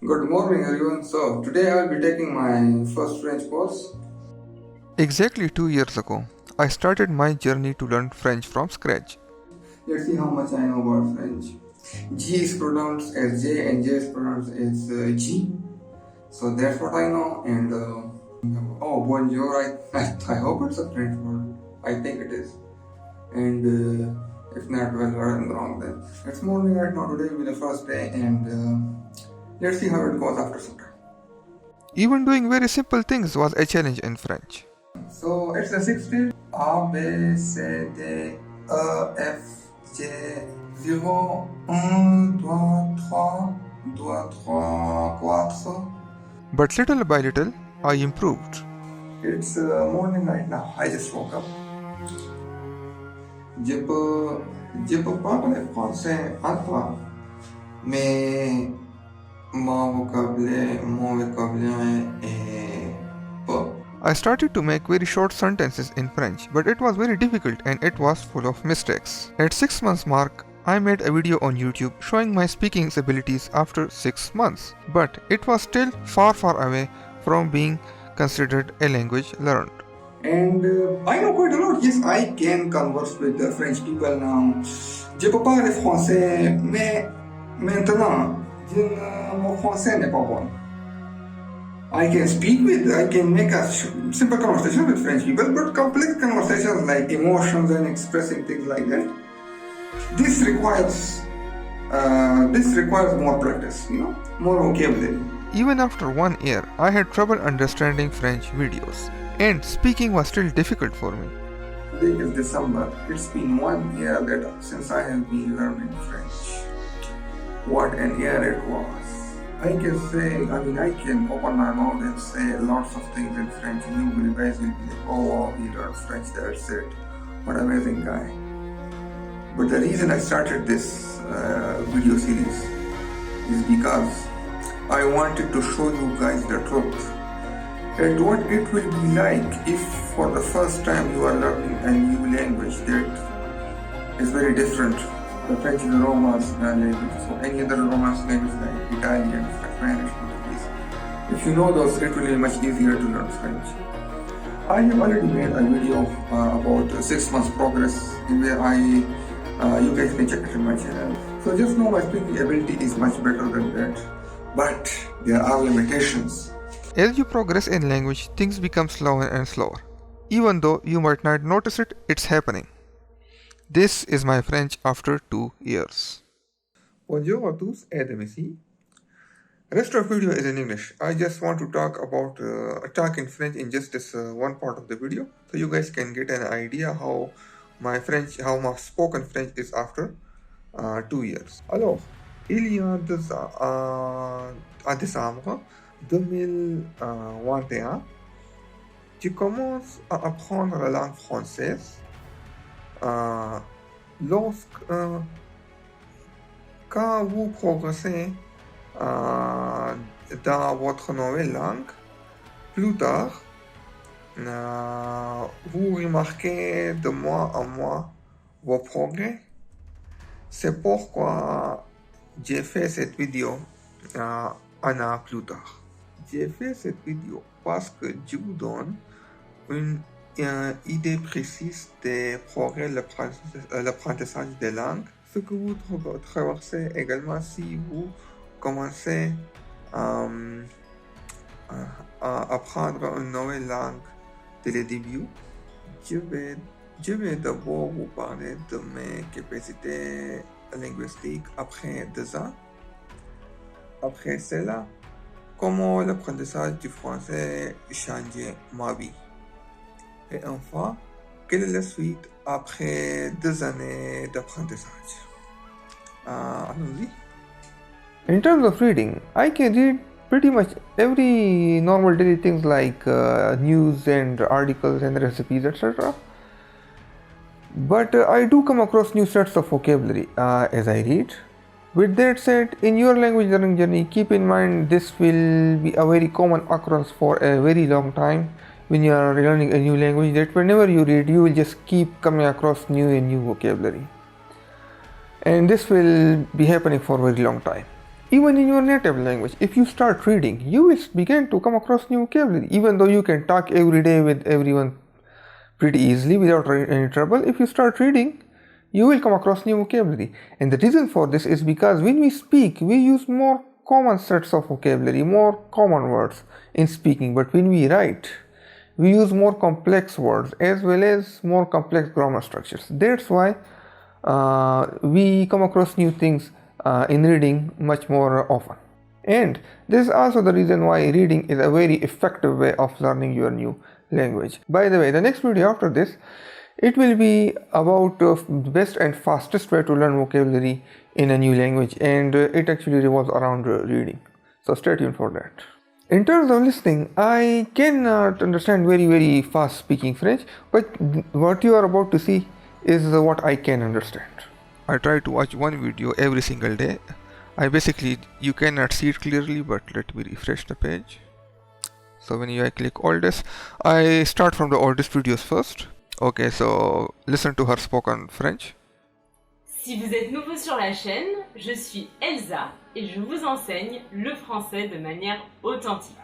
Good morning, everyone. So, today I'll be taking my first French course. Exactly 2 years ago, I started my journey to learn French from scratch. Let's see how much I know about French. G is pronounced as J and J is pronounced as G. So, that's what I know. And, oh, bonjour. I hope it's a French word. I think it is. And if not, well, I'm wrong then. It's morning right now. Today will be the first day. And let's see how it goes after some time. Even doing very simple things was a challenge in French. So it's the 16 A, B, C, D, E, F, G, 0, 1, 2, 3, 2, 3, 4. But little by little, I improved. It's morning right now. I just woke up. Je peux parler français à toi, mais mon vocabulaire est peu. I started to make very short sentences in French, but it was very difficult and it was full of mistakes. At 6 months mark, I made a video on YouTube showing my speaking abilities after 6 months, but it was still far away from being considered a language learned. And I know quite a lot. Yes, I can converse with the French people now. Je peux parler français, mais maintenant, mon français n'est pas bon. I can make a simple conversation with French people, but complex conversations like emotions and expressing things like that, this requires more practice, more vocabulary. Even after 1 year, I had trouble understanding French videos, and speaking was still difficult for me. Today is December. It's been 1 year since I have been learning French. What an year it was. I can open my mouth and say lots of things in French, and you guys will be like, oh wow, he learned French, that's it. What an amazing guy. But the reason I started this video series is because I wanted to show you guys the truth and what it will be like if for the first time you are learning a new language that is very different. The French is a Romance language, so any other Romance language like Italian, Spanish, Portuguese, if you know those, it will be much easier to learn French. I have already made a video about 6 months progress in where you guys can check it on my channel. So just know my speaking ability is much better than that, but there are limitations. As you progress in language, things become slower and slower. Even though you might not notice it, it's happening. This is my French after 2 years. Bonjour à tous et merci. Rest of video is in English. I just want to talk in French in just this one part of the video, so you guys can get an idea how my spoken French is after 2 years. Alors, il y a à décembre 2021, tu commences à apprendre la langue française quand vous progressez dans votre nouvelle langue. Plus tard, vous remarquez de mois en mois vos progrès. C'est pourquoi j'ai fait cette vidéo un an plus tard. J'ai fait cette vidéo parce que je vous donne une idée précise des progrès de l'apprentissage des langues, ce que vous traversez également si vous commencez à apprendre une nouvelle langue dès le début. Je vais d'abord vous parler de mes capacités linguistiques après 2 ans. Après cela, comment l'apprentissage du français a changé ma vie. Et enfin, quelle est la suite après 2 années d'apprentissage. Allons-y. In terms of reading, I can read pretty much every normal daily things like news and articles and recipes, etc. But I do come across new sets of vocabulary as I read. With that said, in your language learning journey, keep in mind this will be a very common occurrence for a very long time when you are learning a new language, that whenever you read, you will just keep coming across new and new vocabulary. And this will be happening for a very long time. even in your native language, if you start reading, you will begin to come across new vocabulary. Even though you can talk every day with everyone pretty easily without any trouble, if you start reading, you will come across new vocabulary. And the reason for this is because when we speak, we use more common sets of vocabulary, more common words in speaking. But when we write, we use more complex words as well as more complex grammar structures. That's why we come across new things in reading much more often. And this is also the reason why reading is a very effective way of learning your new language. By the way, the next video after this, it will be about the best and fastest way to learn vocabulary in a new language, and it actually revolves around reading. So stay tuned for that. In terms of listening, I cannot understand very fast speaking French, but what you are about to see is what I can understand. I try to watch one video every single day. You cannot see it clearly, but let me refresh the page. So when I click oldest, I start from the oldest videos first. Okay, so listen to her spoken French. Si vous êtes nouveau sur la chaîne, je suis Elsa et je vous enseigne le français de manière authentique.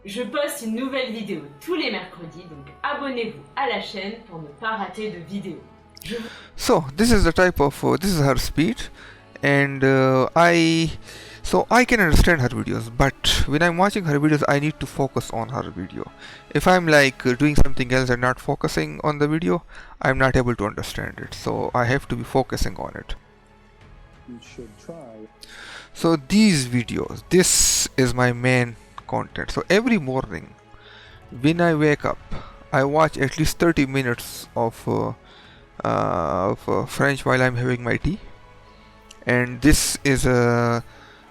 Je poste une nouvelle vidéo tous les mercredis, donc abonnez-vous à la chaîne pour ne pas rater de vidéos. So this is the type of this is her speed, and I can understand her videos, but when I'm watching her videos I need to focus on her video. If I'm like doing something else and not focusing on the video, I'm not able to understand it, so I have to be focusing on it. You should try. So these videos, this is my main content. So every morning when I wake up, I watch at least 30 minutes of French while I'm having my tea, and this is the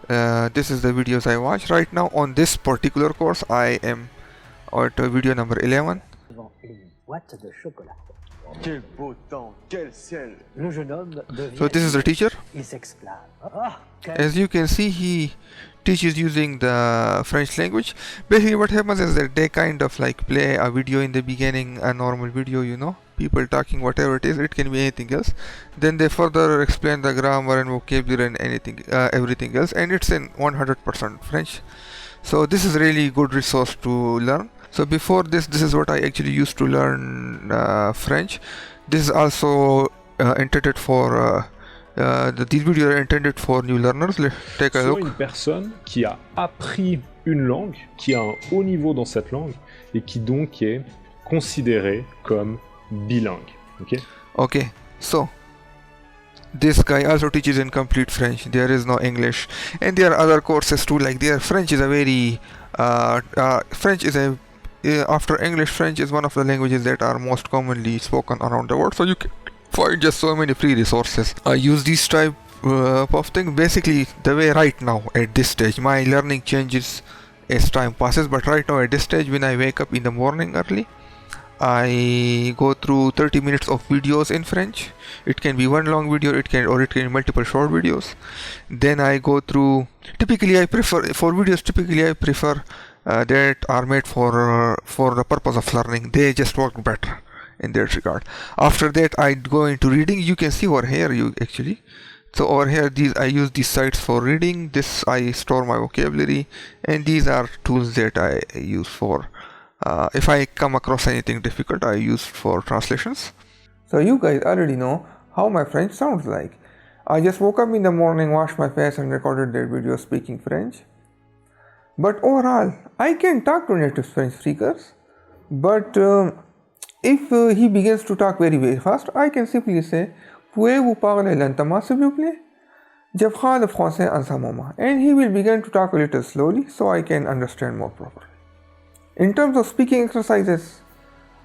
videos I watch right now. On this particular course, I am at video number 11. So this is the teacher. As you can see, he teaches using the French language. Basically what happens is that they kind of like play a video in the beginning, a normal video, you know, people talking, whatever it is, it can be anything else. Then they further explain the grammar and vocabulary and everything else, and it's in 100% French. So this is really good resource to learn. So before this is what I actually used to learn French. This is also intended for these videos are intended for new learners. Let's take a look. Une personne qui a appris une langue, qui a un haut niveau dans cette langue et qui donc est considérée comme bilingue. Okay, so this guy also teaches in complete French. There is no English, and there are other courses too. Like their French is a very after English, French is one of the languages that are most commonly spoken around the world. So you can find just so many free resources. I use this type of thing. Basically, the way right now at this stage, my learning changes as time passes. But right now at this stage, when I wake up in the morning early, I go through 30 minutes of videos in French. It can be one long video, it can be multiple short videos. Then I go through, typically I prefer that are made for the purpose of learning. They just work better in that regard. After that I go into reading. You can see over here so over here I use these sites for reading. This I store my vocabulary, and these are tools that I use for if I come across anything difficult, I use for translations. So you guys already know how my French sounds like. I just woke up in the morning, washed my face and recorded that video speaking French. But overall, I can talk to native French speakers, but if he begins to talk very fast, I can simply say "Pouvez-vous parler lentement s'il vous plaît? J'apprends le français en ce moment," and he will begin to talk a little slowly so I can understand more properly. In terms of speaking exercises,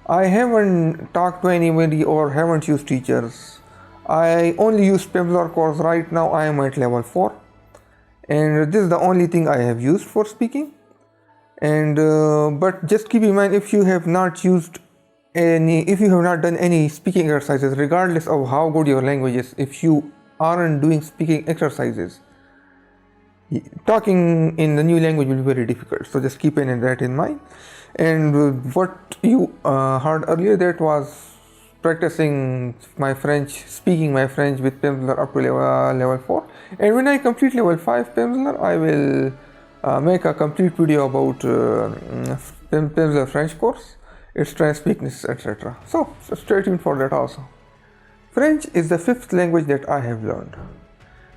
I haven't talked to anybody or haven't used teachers. I only use Pebblor course. Right now I am at level 4, and this is the only thing I have used for speaking. And but just keep in mind, if you have not done any speaking exercises, regardless of how good your language is, if you aren't doing speaking exercises, talking in the new language will be very difficult. So just keep that in mind. And what you heard earlier, that was practicing my French, speaking my French with Pimsleur up to level 4. And when I complete level 5 Pimsleur, I will make a complete video about Pimsleur French course, its strengths, weaknesses, etc. So stay tuned for that also. French is the 5th language that I have learned.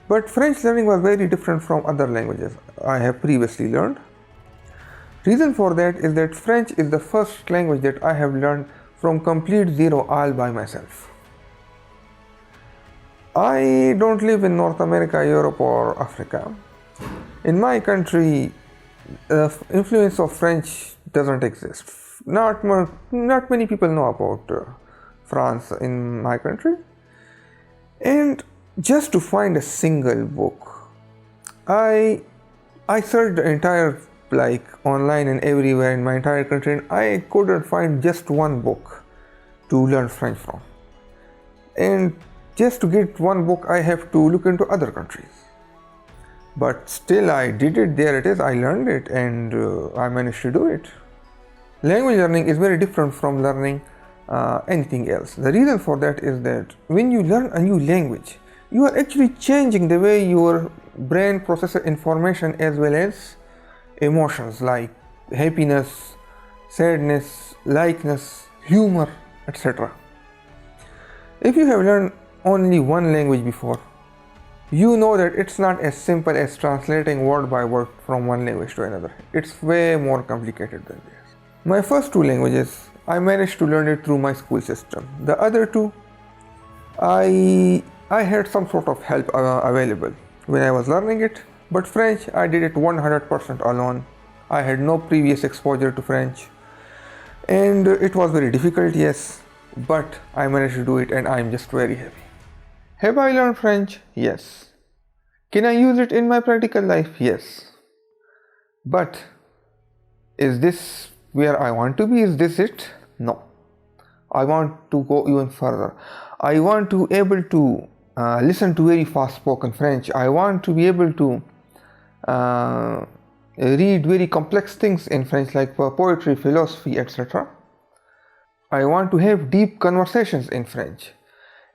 But French learning was very different from other languages I have previously learned. Reason for that is that French is the first language that I have learned from complete zero all by myself. I don't live in North America, Europe or Africa. In my country, the influence of French doesn't exist. Not many people know about France in my country. And just to find a single book, I searched the entire online and everywhere in my entire country, and I couldn't find just one book to learn French from. And just to get one book, I have to look into other countries. But still I did it, there it is, I learned it, and I managed to do it. Language learning is very different from learning anything else. The reason for that is that when you learn a new language, you are actually changing the way your brain processes information as well as emotions like happiness, sadness, likeness, humor, etc. If you have learned only one language before, you know that it's not as simple as translating word by word from one language to another. It's way more complicated than this. My first 2 languages, I managed to learn it through my school system. The other 2, I had some sort of help available when I was learning it. But French, I did it 100% alone. I had no previous exposure to French. And it was very difficult, yes. But I managed to do it and I'm just very happy. Have I learned French? Yes. Can I use it in my practical life? Yes. But is this where I want to be? Is this it? No. I want to go even further. I want to be able to listen to very fast spoken French. I want to be able to read very complex things in French like poetry, philosophy, etc. I want to have deep conversations in French.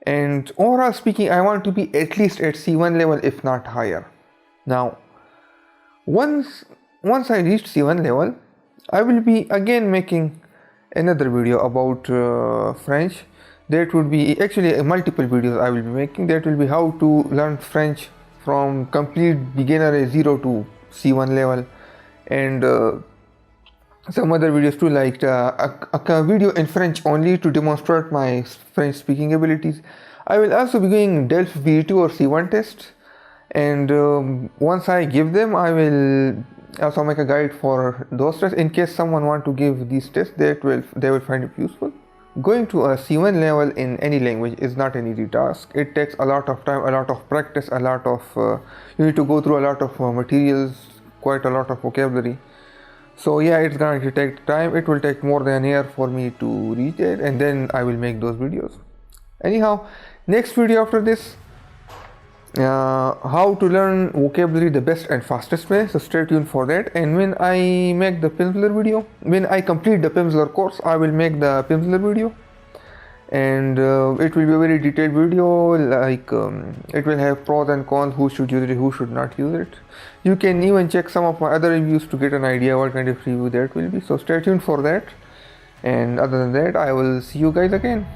And overall speaking, I want to be at least at C1 level, if not higher. Now, once I reach C1 level, I will be again making another video about French. That would be actually multiple videos I will be making. That will be how to learn French from complete beginner 0 to C1 level, and some other videos too, like a video in French only to demonstrate my French speaking abilities. I will also be doing DELF V2 or C1 test, and once I give them, I will also make a guide for those tests in case someone want to give these tests. They will find it useful. Going to a C1 level in any language is not an easy task. It takes a lot of time, a lot of practice, a lot of you need to go through a lot of materials, quite a lot of vocabulary. So yeah, it's going to take time. It will take more than a year for me to reach it, and then I will make those videos. Anyhow, next video after this, how to learn vocabulary the best and fastest way. So stay tuned for that. And when I make the Pimsleur video, when I complete the Pimsleur course, I will make the Pimsleur video, and it will be a very detailed video. Like it will have pros and cons, who should use it, who should not use it. You can even check some of my other reviews to get an idea what kind of review that will be. So stay tuned for that. And other than that, I will see you guys again.